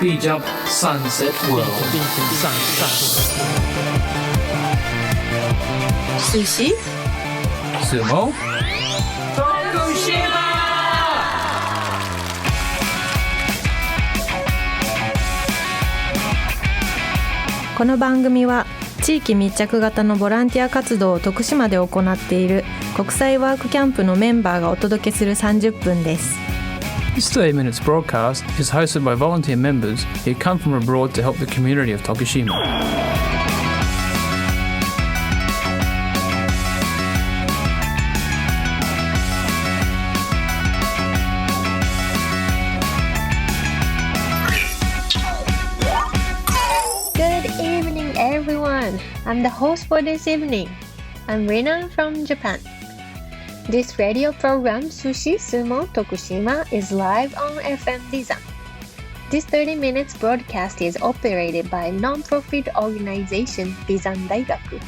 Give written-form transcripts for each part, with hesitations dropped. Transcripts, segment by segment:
Beach up Sunset World. Sushi, Sumo, Tokushima! この番組は地域密着型のボランティア活動を徳島で行っている国際ワークキャンプのメンバーがお届けする30分です。This 30 minutes broadcast is hosted by volunteer members who come from abroad to help the community of Tokushima. Good evening, everyone. I'm the host for this evening. I'm Rina from Japan. This radio program, Sushi, Sumo, Tokushima, is live on FM Dizan. This 30 minutes broadcast is operated by non-profit organization Dizan Daigaku.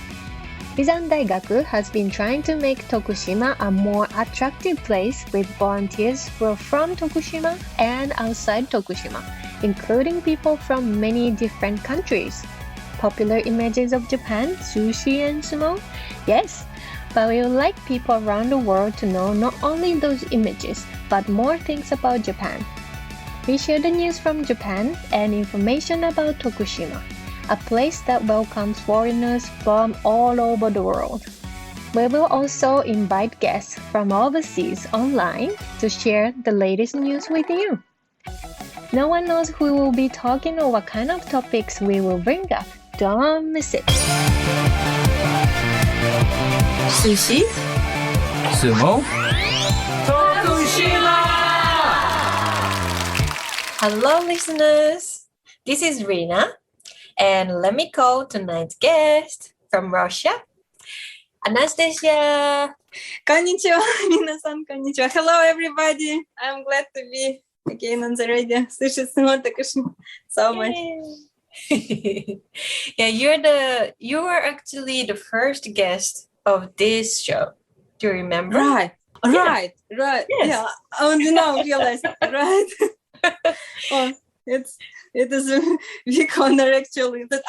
Dizan Daigaku has been trying to make Tokushima a more attractive place with volunteers who are from Tokushima and outside Tokushima, including people from many different countries. Popular images of Japan, sushi and sumo? Yes, but we would like people around the world to know not only those images, but more things about Japan. We share the news from Japan and information about Tokushima, a place that welcomes foreigners from all over the world. We will also invite guests from overseas online to share the latest news with you. No one knows who will be talking or what kind of topics we will bring up. Don't miss it. Sushi, Sumo, Tokushima! Hello listeners. This is Rina, and let me call tonight's guest from Russia, Anastasia. こんにちは、皆さんこんにちは。Hello everybody. I'm glad to be again on the radio. Sushi, Sumo, Tokushima. So much. Yeah, you were actually the first guest of this show. Do you remember? Right. Yes. Yeah. Only now realize. Right. Oh, it is a big honor actually. That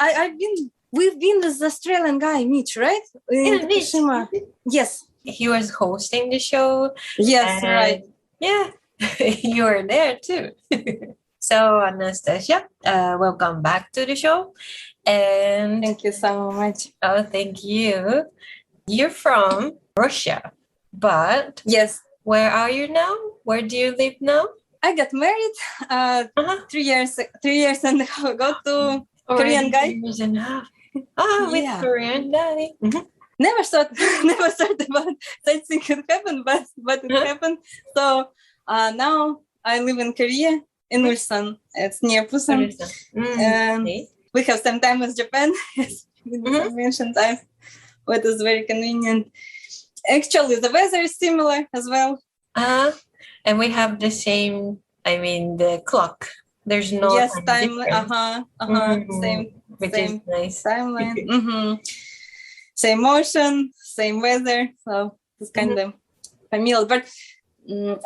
we've been with the Australian guy, Mitch, right? In Tokushima. Yes. He was hosting the show. Yes, right. Yeah, you were there too. So Anastasia, welcome back to the show. And Thank you so much. oh, thank you. You're from Russia, but Yes. where are you now? Where do you live now? I got married 3 years and a half ago to Korean guy. 3 years and a half. Ah, with Yeah. Korean daddy. Never thought about such thing could happen, but it happened. So now I live in Korea, in Ulsan. It's near Busan. And Okay. we have some time with Japan, as we mentioned time, what is very convenient. Actually, the weather is similar as well. And we have the same, the clock. There's no Yes, time time. difference. Same, Which same is nice. timeline. Same ocean, same weather. So it's kind of familiar, but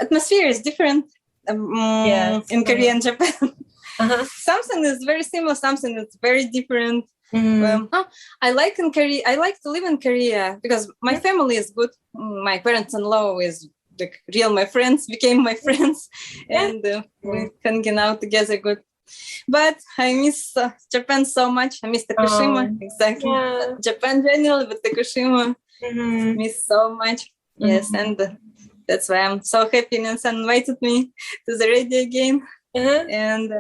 atmosphere is different in Korea and Japan. Something is very similar, something is very different. I like to live in Korea because my family is good. My parents-in-law is like my friends, became my friends, and we hanging out together good. But I miss Japan so much. I miss Tokushima, exactly. Yeah. Japan generally, but Tokushima miss so much. Yes, and that's why I'm so happy Nansan invited me to the radio again. And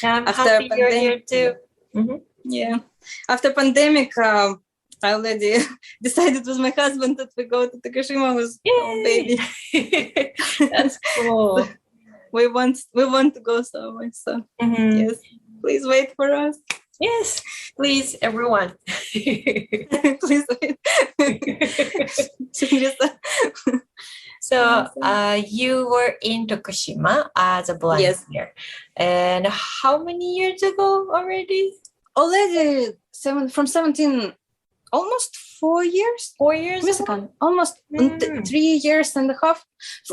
I'm after happy you're here too. yeah, after pandemic, I already decided with my husband that we go to Tokushima with our baby. That's cool. We want to go so much. So yes, please wait for us. Yes, please, everyone. Please wait. So, you were in Tokushima as a volunteer. And how many years ago already? Already from 17, almost 4 years. 4 years ago? Second, almost 3 years and a half.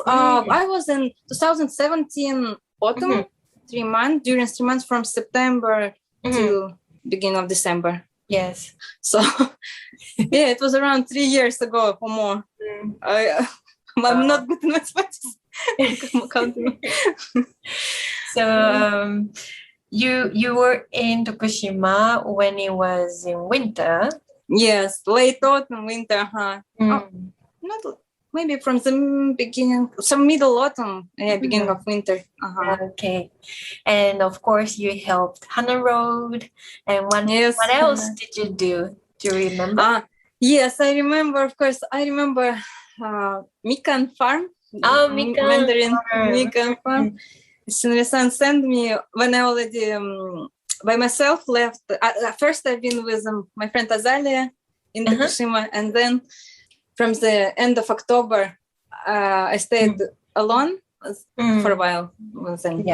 I was in 2017 autumn 3 months, during 3 months from September to beginning of December. Yes. So yeah, it was around 3 years ago or more. I'm not good in mathematics. Counting. So you were in Tokushima when it was in winter. Yes, late autumn, winter. Not maybe from the beginning, some middle autumn, beginning of winter. Okay, and of course you helped Hana Road. And what else did you do? Do you remember? Yes, I remember. Of course, I remember Mikan Farm. Mandarin Mikan Farm. Shinri-san sent me when I already by myself left. First, I've been with my friend Azalia in Tokushima, and then from the end of October, I stayed alone for a while. Then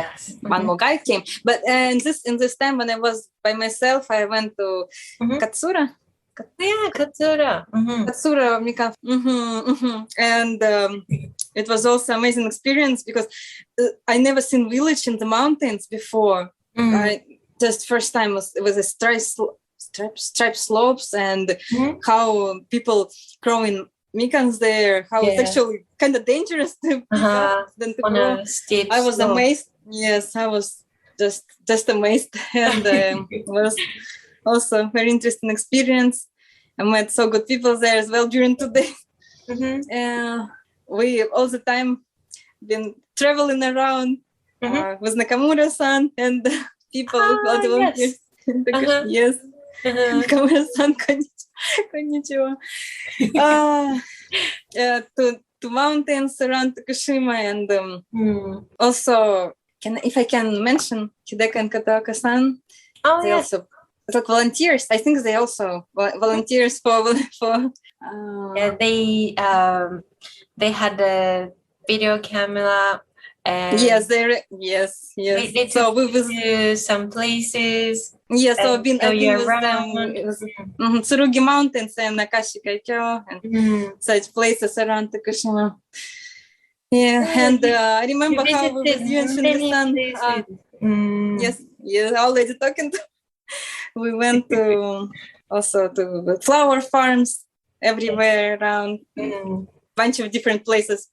one more guy came. But in this time when I was by myself, I went to Katsura. Katsura. Katsura, Mika. And it was also amazing experience because I never seen village in the mountains before. Just first time it was a striped slopes and how people growing mikans there, how it's actually kind of dangerous to pick up than to grow. I was amazed. Yes, I was just amazed, and it was also very interesting experience. I met so good people there as well during today. We all the time been traveling around with Nakamura-san and people all the volunteers. Yes. Nakamura-san, konnichiwa. To mountains around Tokushima, and also if I can mention Hideka and Kataoka-san. They also like volunteers. I think they also volunteers for they had a video camera. And yes. They so took we was to some places. Yes, so I've been with them. It was Tsurugi Mountains and Nakashi Kaikyo and such places around Tokushima. Yeah, and I remember how we was you and Shinri-san. Yes, already talking to. We went to also to flower farms everywhere around. Bunch of different places.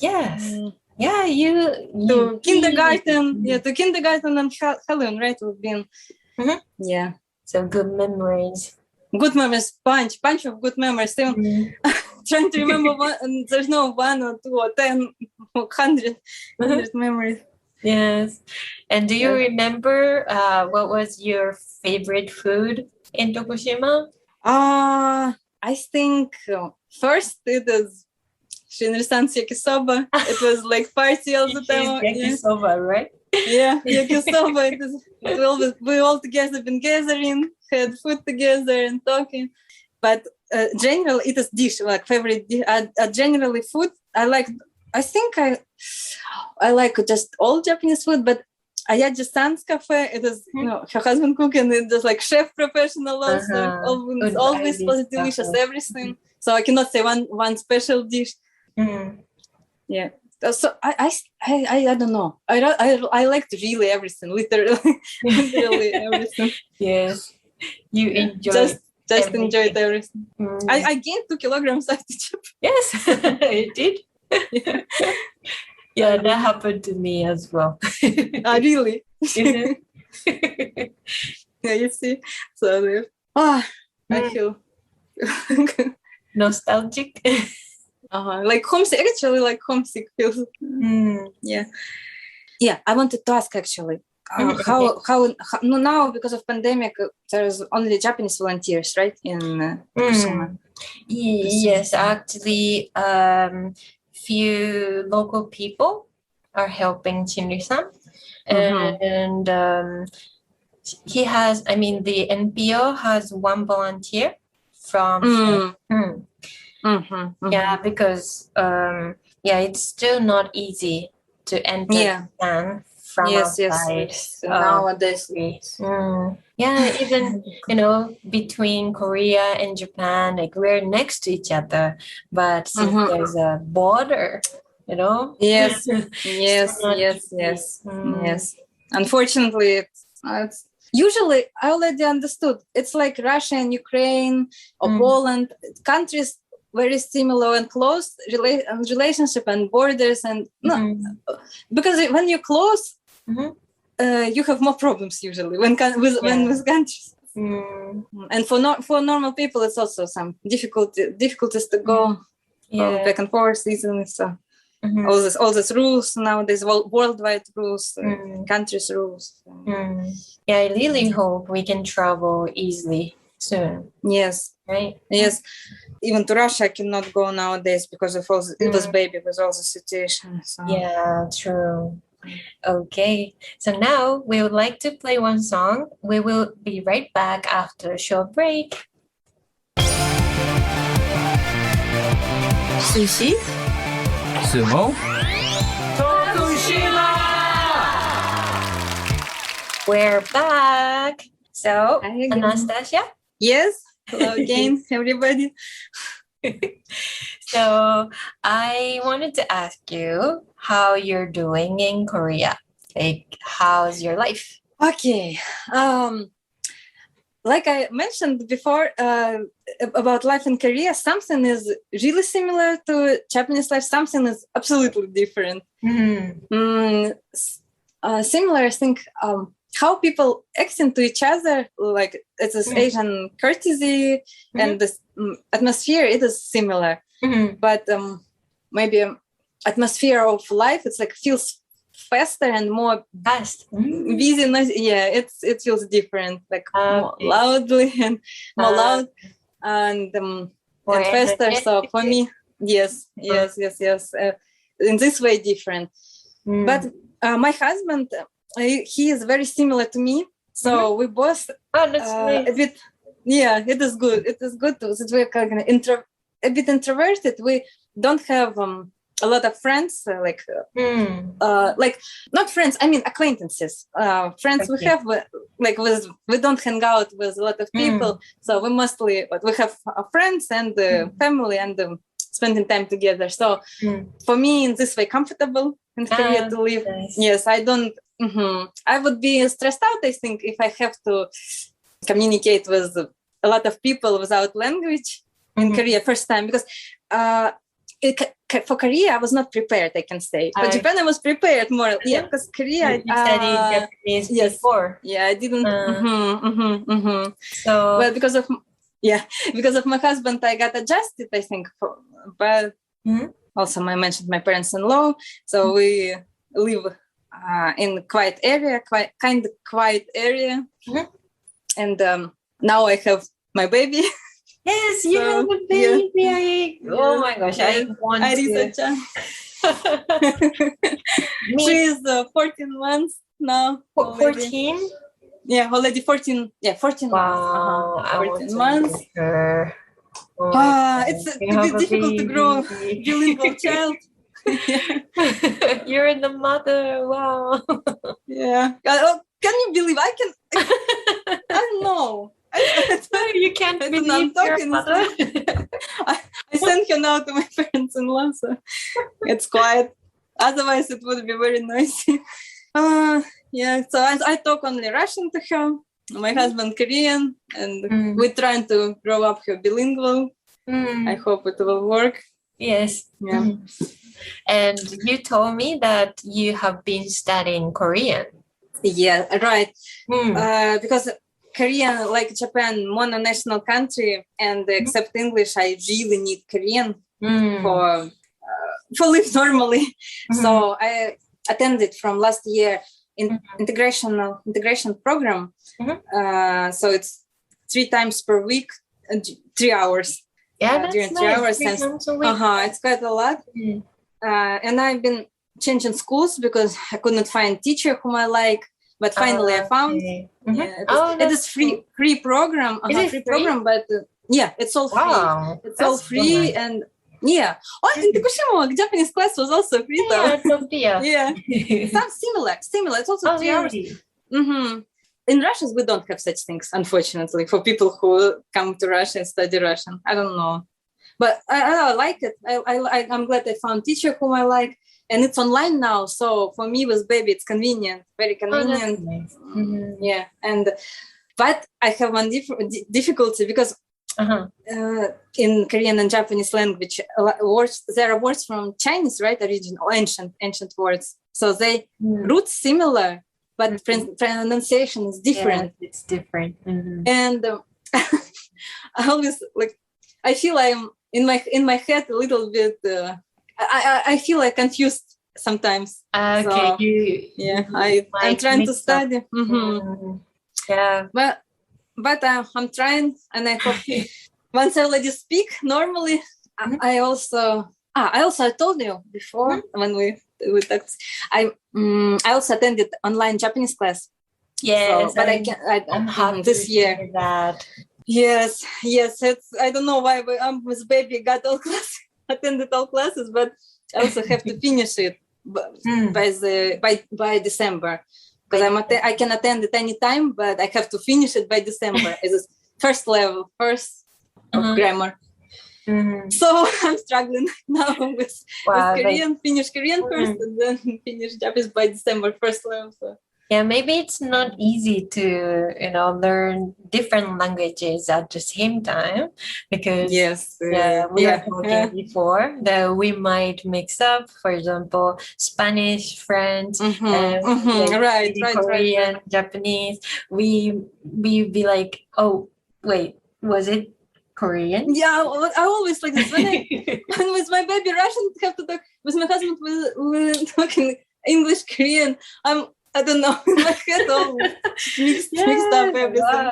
Yes. Yeah, to kindergarten. Yeah, to kindergarten and Helen, right? We've been. Yeah. So good memories. Good memories, bunch of good memories. Still trying to remember one. There's no 1 or 2 or 10 or 100 memories. Yes. And do you remember what was your favorite food in Tokushima? I think first it is Shinri-san's yakisoba. It was like party all the time. Yakisoba, right? Yeah, yakisoba. We all together been gathering, had food together and talking. But generally, it is dish like favorite dish. Generally, food I think I like just all Japanese food, but Ayaji-san's cafe, it is her husband cooking, it is like chef professional also, always delicious everything. So I cannot say one special dish. Yeah. So I don't know. I liked really everything, literally everything. Yes, you enjoyed. Just enjoyed everything. I gained 2 kilograms after Japan. Yes, it did. Yeah, that happened to me as well. Really? Yeah, you see. So I feel nostalgic. Like homesick. Actually, like homesick feels. Yeah. I wanted to ask actually. How now because of pandemic there's only Japanese volunteers, right? In Tokushima. Yes, actually, few local people are helping Shinri-san, and he has. I mean, the NPO has 1 volunteer from. Yeah, because it's still not easy to enter Japan from outside. Yes. Nowadays. Yeah, even between Korea and Japan, like we're next to each other, but since there's a border, you know? Yes, yes, Not yes, easy. yes, yes. Unfortunately, it's usually I already understood. It's like Russia and Ukraine or Poland, countries very similar and close relationship and borders and no, because when you're close, you have more problems usually when with countries. And for normal people, it's also some difficulties to go back and forth easily. So all these rules nowadays, worldwide rules, countries rules. Yeah, I really hope we can travel easily soon. Yes, right? Yes. Even to Russia, I cannot go nowadays because of all it was baby with all the situation. So. Yeah, true. Okay, so now we would like to play one song. We will be right back after a short break. Sushi, Sumo, Tokushima. We're back. So, Anastasia? Yes. Hello again, everybody. So, I wanted to ask you how you're doing in Korea. Like, how's your life? Okay. Like I mentioned before about life in Korea, something is really similar to Japanese life. Something is absolutely different. Similar, I think, how people accent to each other, like it's this Asian courtesy and this atmosphere, it is similar. But maybe atmosphere of life, it's like feels faster and more busy. Yeah, it feels different, like more loudly and more loud and faster. So for me, yes. In this way, different. But my husband, he is very similar to me. So we both a bit. Yeah, it is good. It is good that we're kind of a bit introverted. We don't have a lot of friends, like not friends. I mean acquaintances. Friends we have, like we don't hang out with a lot of people. So we mostly, but we have friends and family and spending time together. So for me, in this way, comfortable in Korea to live. Nice. Yes, I don't. I would be stressed out, I think, if I have to communicate with a lot of people without language in Korea first time, because for Korea I was not prepared, I can say. For Japan I was prepared more. Yeah, because Korea you studied Japanese before. Yeah, I didn't. So, well, because of my husband, I got adjusted, I think. But also, I mentioned my parents-in-law, so we live in quiet area, kind of quiet area, and now I have my baby. Yes, you have a baby. Yeah. Oh my gosh, I want to. She's 14 months now. 14? Yeah, already 14. Yeah, 14 wow, months. 14 months. It's a bit difficult to grow a bilingual child. You're the mother. Wow. Yeah. Can you believe I can? I don't know. You can't believe your mother. I sent her now to my parents-in-law, so it's quiet. Otherwise, it would be very noisy. Yeah. So I talk only Russian to her. My husband Korean, and we're trying to grow up her bilingual. I hope it will work. Yes. Yeah. And you told me that you have been studying Korean. Yeah, right. Because Korea, like Japan, mononational country, and except English, I really need Korean for live normally. So I attended from last year integration program. So it's 3 times per week, 3 hours. Yeah, that's during 3 nice. hours. 3 times a week. It's quite a lot. And I've been changing schools because I couldn't find teacher whom I like. But finally, I found. Okay. It is free program. Is it free free? program, but it's all free. Wow, It's all free, and yeah. Oh, in Tokushima, Japanese class was also free though. Yeah, Sophia. Yeah, some similar. It's also 3 hours. Really? In Russia, we don't have such things, unfortunately, for people who come to Russia and study Russian. I don't know. but I like it. I'm glad I found teacher whom I like, and it's online now. So for me with baby, it's convenient, very convenient. Nice. Yeah, but I have one difficulty because in Korean and Japanese language, there are words from Chinese, right? Original, ancient words. So they roots similar, but pronunciation is different. Yeah, it's different. And I always I feel I'm in my head a little bit. I feel like confused sometimes. Okay, so, I'm trying to study. Yeah, but I'm trying, and I hope once I already speak normally. I also told you before when we talked. I also attended online Japanese class. Yes, but I'm happy this year. That. Yes. It's I don't know why, but with baby got attended all classes, but I also have to finish it by December, because I can attend it any time, but I have to finish it by December as a first level of grammar. So I'm struggling now with Korean, finish Korean first, and then finish Japanese by December first level. So. Yeah, maybe it's not easy to learn different languages at the same time, because we were talking before that we might mix up, for example, Spanish, French, right, Korean, Japanese. We be like, oh wait, was it Korean? Yeah, I always like this when with my baby Russian have to talk with my husband. We're talking English, Korean. I don't know, in my head all mixed up everything.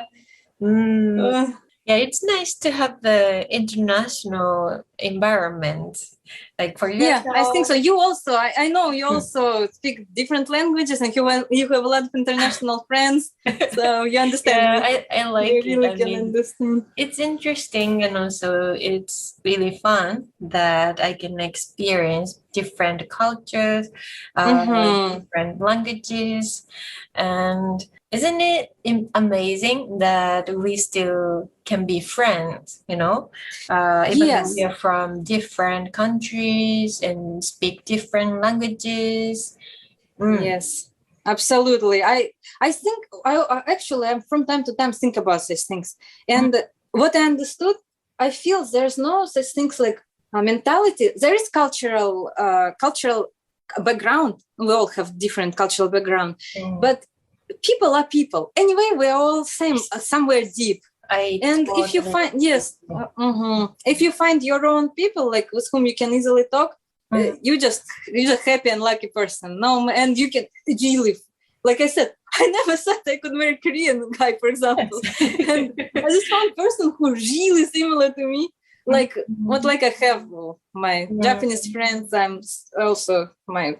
Yeah, it's nice to have the international environment. Like for you. Yeah, I think so. You also, I know you also speak different languages, and you have a lot of international friends, so you understand. Yeah, I like it. You really can understand. It's interesting, and also it's really fun that I can experience different cultures, different languages, and isn't it amazing that we still can be friends, even though we are from different countries and speak different languages. Yes, absolutely. I think I actually from time to time think about these things, and what I understood, I feel there's no such things like mentality. There is cultural background. We all have different cultural background, but people are people. Anyway, we're all same somewhere deep. If you find if you find your own people like with whom you can easily talk, you're just happy and lucky person. No, and you can really, like I said, I never said I could marry a Korean guy, for example. And I just found a person who really similar to me. Like I have my Japanese friends. I'm also my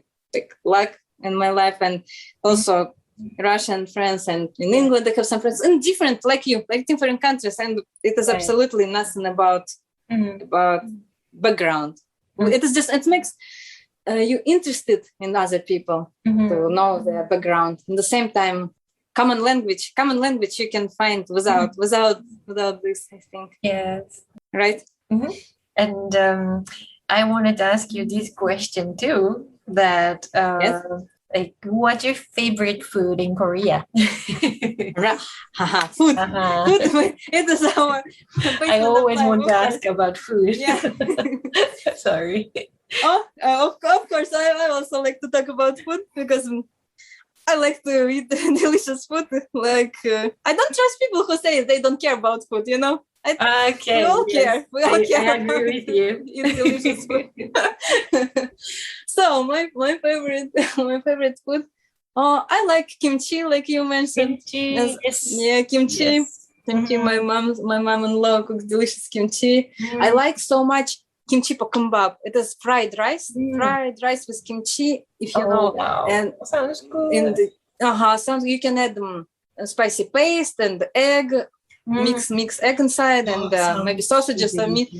luck in my life, and also Russian friends, and in England I have some friends in different different countries, and it is absolutely nothing about background. It is just, it makes you interested in other people to know their background. At the same time, common language you can find without this, I think. Yes. Right. And I wanted to ask you this question too, that like, what's your favorite food in Korea? Food. It is our. I always want to ask about food. Yeah. Sorry. Of course, I also like to talk about food because I like to eat delicious food. I don't trust people who say they don't care about food. Okay. We all care. We all care. I agree with you. Eat delicious food. So my favorite food. I like kimchi, like you mentioned. Kimchi. Yeah, kimchi. Yes. Kimchi. My mom-in-law cooks delicious kimchi. I like so much kimchi bokkeumbap. It is fried rice with kimchi. If you know, wow. And sounds good. Sounds. You can add spicy paste and egg. Mix egg inside, and maybe sausages or meat.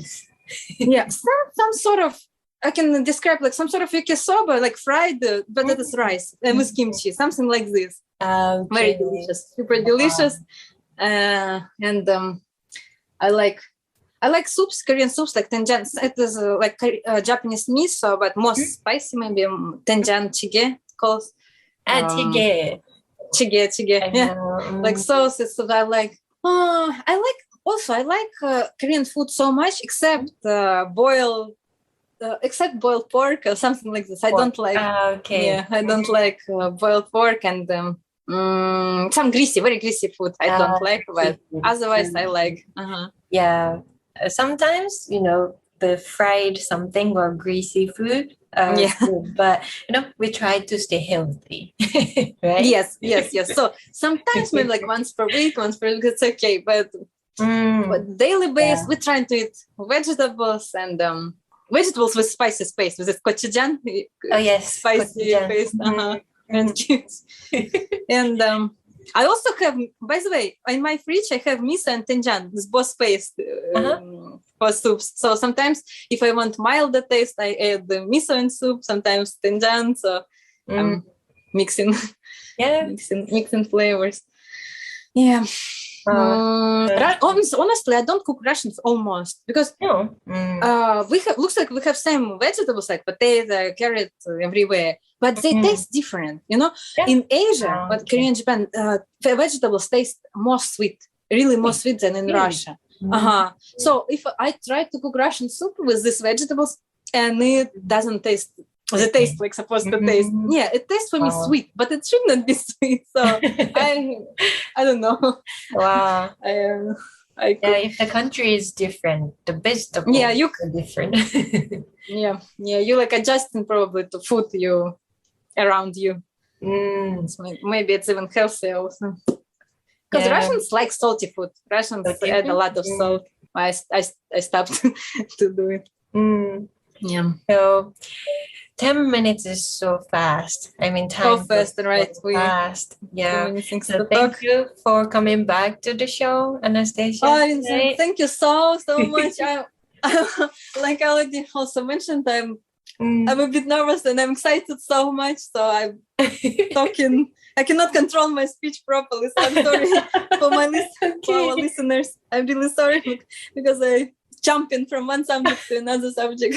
Yeah, some sort of, I can describe like some sort of yakisoba, like fried, but it is rice and with kimchi, something like this. Very delicious, super delicious. And I like I like soups, Korean soups like tenjan. It is like Japanese miso, but more spicy, maybe tenjan jjigae called. Jjigae. Jjigae. Yeah. Like sauces that I like. I like Korean food so much, except boiled pork or something like this. I don't like. Okay. I don't like boiled pork and some very greasy food. I don't like, but otherwise I like. Yeah. Sometimes, the fried something or greasy food. Food, but we try to stay healthy, right? Yes. So sometimes maybe like once per week, it's okay. But daily basis, we try to eat vegetables and vegetables with spicy paste. With this gochujang. Oh yes, spicy paste. And cute. And I also have, by the way, in my fridge I have miso and tenjan, this both paste for soups. So sometimes if I want milder taste, I add the miso in soup. Sometimes tenjan. So I'm mixing flavors. Yeah. Honestly, I don't cook Russians almost because looks like we have same vegetables like potato, carrot everywhere, but they taste different. In Asia, but Korea and Japan, vegetables taste more sweet, really more sweet than in Russia. So if I try to cook Russian soup with these vegetables and it doesn't taste the taste like supposed to taste. Yeah, it tastes for me sweet, but it should not be sweet. So I don't know. Wow. If the country is different, the vegetables are different. You like adjusting probably to food around you. Maybe it's even healthier also. Because Russians like salty food. Russians add a lot of salt. I stopped to do it. Yeah. So 10 minutes is so fast. I mean, time so fast, right? Fast. Yeah. So thank you for coming back to the show, Anastasia. Thank you so much. Like I already also mentioned, I'm a bit nervous and I'm excited so much. So I'm talking. I cannot control my speech properly. So I'm sorry for our listeners. I'm really sorry because I jump in from one subject to another subject.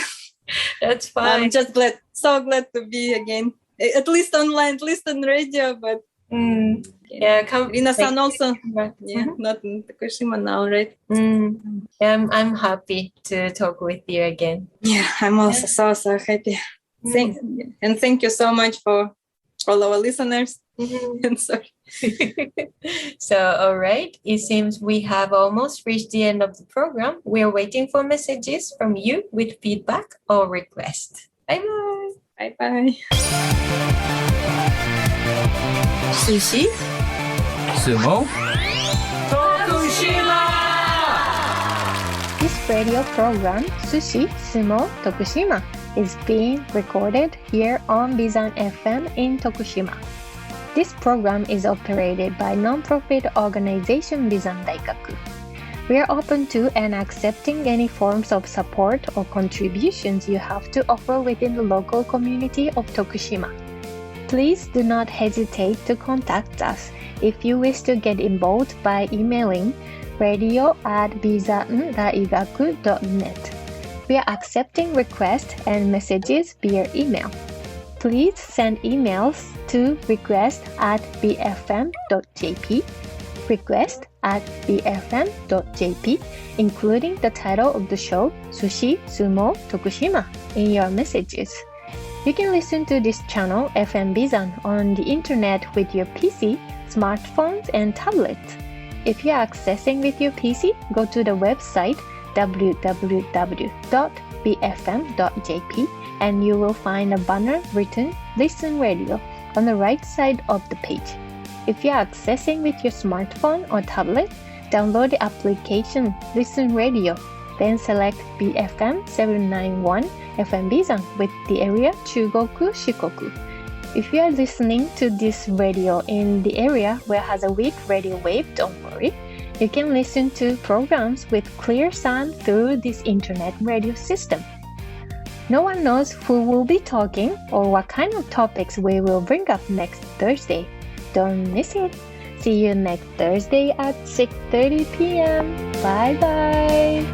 That's fine. I'm just so glad to be again, at least online, at least on radio. But Rina-san also, not in Tokushima now, right? I'm happy to talk with you again. Yeah, I'm also so happy. Thank you so much for all our listeners. And sorry. So, all right. It seems we have almost reached the end of the program. We are waiting for messages from you with feedback or request. Bye-bye. Bye-bye. Sushi. Sumo. Tokushima! This radio program, Sushi, Sumo, Tokushima, is being recorded here on Bizan FM in Tokushima. This program is operated by non-profit organization Bizan Daikaku. We are open to and accepting any forms of support or contributions you have to offer within the local community of Tokushima. Please do not hesitate to contact us if you wish to get involved by emailing radio@bizan-daigaku.net. We are accepting requests and messages via email. Please send emails to request@bfm.jp, request@bfm.jp, including the title of the show, Sushi, Sumo, Tokushima, in your messages. You can listen to this channel, FM Bizan, on the internet with your PC, smartphones, and tablets. If you are accessing with your PC, go to the website www.bfm.jp and you will find a banner written Listen Radio on the right side of the page. If you are accessing with your smartphone or tablet, download the application Listen Radio, then select BFM 791 FM Bizan with the area Chugoku Shikoku. If you are listening to this radio in the area where has a weak radio wave, don't worry. You can listen to programs with clear sound through this internet radio system. No one knows who will be talking or what kind of topics we will bring up next Thursday. Don't miss it. See you next Thursday at 6:30 p.m. Bye bye.